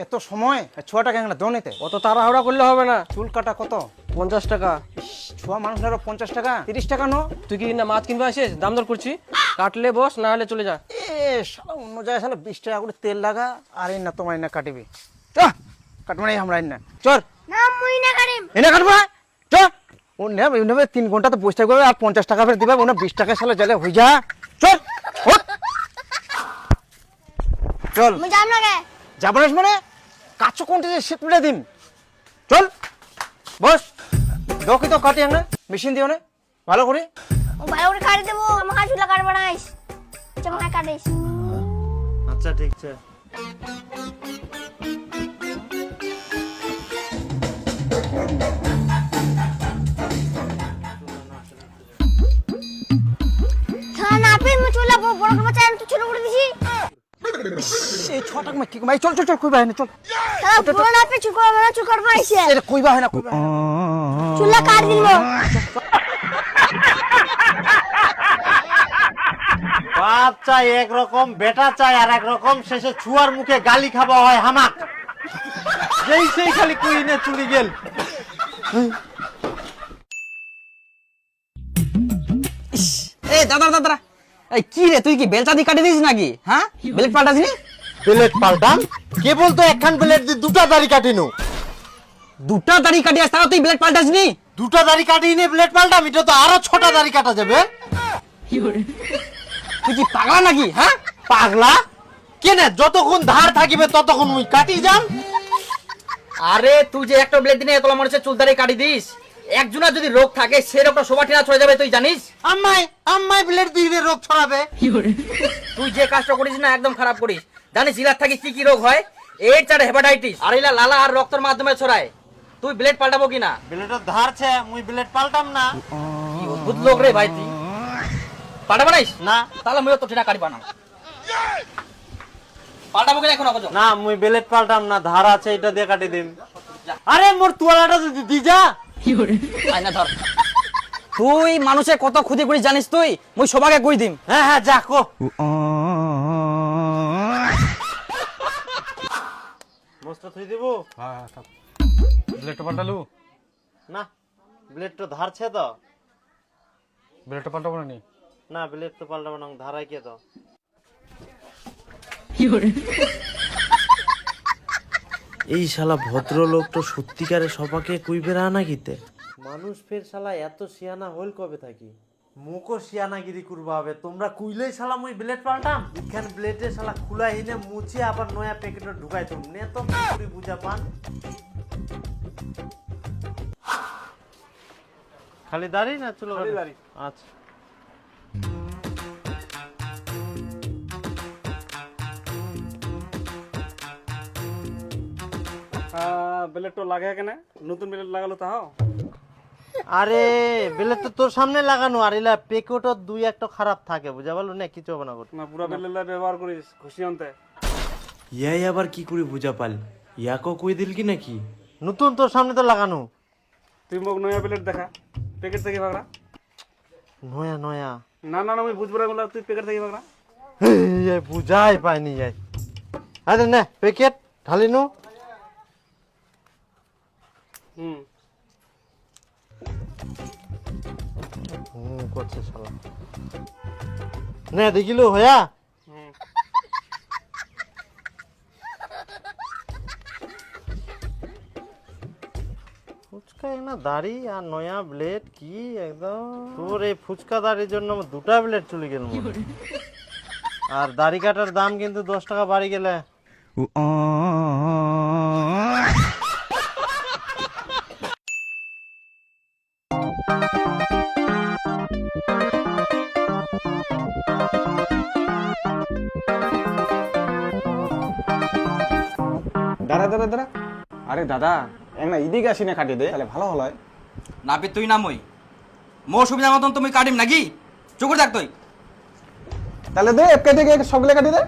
এত সময় ছোয়াটা কেন দাও নিতে? অত তাড়াহুড়া করলে হবে না। চুল কাটা কত? 50 টাকা। ছোয়া মানুষ 50 টাকা, 30 টাকা নো। তুই কি না মাছ কিনবে আসিস? দাম দর করছি, কাটলে বস, না হলে চলে যা। শালা অন্য জায়গায় শালা 20 টাকা করে তেল লাগা, আর এই না তোমার না কাটিবি। চ কাটবো না আমরা না, চল না মুই না কাটিম। এনে কাটবো না, চ। ও নেবে 3 ঘন্টা তো বসে থাকবে, আর 50 টাকা ফের দিবে, ওনা 20 টাকা শালা জায়গায় হয়ে যা। চল ওঠ। চল মুই যাম না কে? যাবো না মানে কাছো কোনটা যে শীত মিলে দিন। চল বস, দেখি তো কাটি না মেশিন দিও না ভালো করে। ও ভাই ওরে কাটি দেবো, আমাকে চুলা কাটবা নাইস। আচ্ছা আমাকে কাটিস। আচ্ছা ঠিক আছে। হ্যাঁ না আপনি মুই চুলা বড় করবা চাই, তুই ছোট করে দিছি। এই 6 টাকা কি ভাই, চল চল চল কইবা না, চল তাহলে বড় না আপনি চুল করবা না, চুল কাটবা আইছে। এটা কইবা না, কইবা চুলা কাট দিল। বাপ চাই একরকম, বেটা চাই আর একরকম, শেষে ছুয়ার মুখে গালি খাওয়া হয় হামাক। যেই সেই খালি কুইনে চুলি গেল। এই দাদা দাদা, এই কি রে, তুই কি বেলচা দিয়ে কাটি দিস নাকি? হ্যাঁ, ব্লেড পাল্টাস নি? প্লেট পাল্টাম? কে বলতো একখান প্লেট দিয়ে দুটা দাড়ি কাটিনু? দুটা দাড়ি কাটি আসতে তুই ব্লেড পাল্টাস নি? দুটা দাড়ি কাটিয়ে নিয়ে প্লেট পাল্টাম? এটা তো আরো 6টা দাড়ি কাটা যাবে। তুই কি পাগলা নাকি? হ্যাঁ, পাগলা কেনে? যতক্ষণ ধার থাকিবে ততক্ষণ মুই কাটি যাম। আরে তুই যে একটা ব্লেড দিয়ে এতলা মানুষের চুল দাড়ি কাটি দিস, একজনের যদি রোগ থাকে সে রোগটা সবার ঠিনা ছড়ে যাবে, তুই জানিস? আম্মাই প্লেট দিয়ে রোগ ছড়াবে। তুই যে কাজটা করিস না একদম খারাপ করিস। জানিস ইলার থাকে কি কি রোগ হয়? এইডস আর হেপাটাইটিস, আর ইলা লালা আর রক্তের মাধ্যমে ছড়ায়। তুই ব্লেড পাল্টাবো কিনা? প্লেটের ধার ছে, মুই প্লেট পাল্টাম না। কি অদ্ভুত লোক রে ভাই, তুই পাল্টাবো নাইস না তাহলে মুইও তো ঠিনা কাটিবা না। পাল্টাবো কিনা এখন আগে না, মুই প্লেট পাল্টাম না, ধার আছে এটা দিয়ে কাটি দিম। আরে মোর তোয়ালাটা যদি দি যা। আয়না ধর। তুই মানুষের কত ক্ষতি করিস জানিস তুই? মুই সবাকে কই দিম। হ্যাঁ হ্যাঁ যা কো। মোস্তা থুই দিব? হ্যাঁ থাক, ব্লেডটা পাল্টালু না ব্লেড তো ধারছে তো। ব্লেডটা পাল্টাবো না নি? না ব্লেড তো পাল্টাবো না, ধারাই কে তো। এই শালা ভদ্রলোক তো সত্যিকারে সবাকে কইবে না কিতে। মানুষ ফের শালা এত সিয়ানা হইল কবে থাকি? মুখও সিয়ানাগিরি করবা হবে। তোমরা কুইলেই শালা মুই ব্লেড পাল্টাম? এখান ব্লেডে শালা খুলা হিনে মুছে আবার নয়া প্যাকেটে ঢুকাই তোম নে তো পুরি বুঝা পান। খালি দাড়ি না চুল? খালি দাড়ি। আচ্ছা ব্লেড তো লাগে কেন? নতুন ব্লেড লাগালো তাও। আরে বেলে তো তোর সামনে লাগানো, আর এলা পেকোটো 2-1টা খারাপ থাকে, বুঝা পারলো না? কিছু হবে না করতে। না পুরা ব্লেড ব্যবহার করিস খুশি আনতে। ইয়াই আবার কি করে বুঝা পাল? ইয়াকো কই দিল কি নাকি? নতুন তোর সামনে তো লাগানো। তুই মোক নয়া ব্লেড দেখা, প্যাকেট থেকে ভাগরা। নয়া নয়া না না আমি বুঝবো না, তুই প্যাকেট থেকে ভাগরা। বুঝাই পাইনি যাই। আরে না প্যাকেট ঢালি নু। করছে শালা। নে দেখিলো হয়া। ফুচকা না দাড়ি আর নয়া ব্লেড কি একদম। তোর এই ফুচকা দাড়ির জন্য আমার 2টা ব্লেড চলে গেল। আর দাড়ি কাটার দাম কিন্তু 10 টাকা বাড়ি গেলে। দাঁড়া দাঁড়া দাঁড়া, আরে দাদা এক না এদিকে আসি না কাটি দে, তাহলে ভালো হলো। নাপি তুই না মই মোর সুবিধা মতন তুমি কাটিম নাকি? চুকুর দেখ তুই। তাহলে দে কেটে কেটে সবগুলো কাটি দে।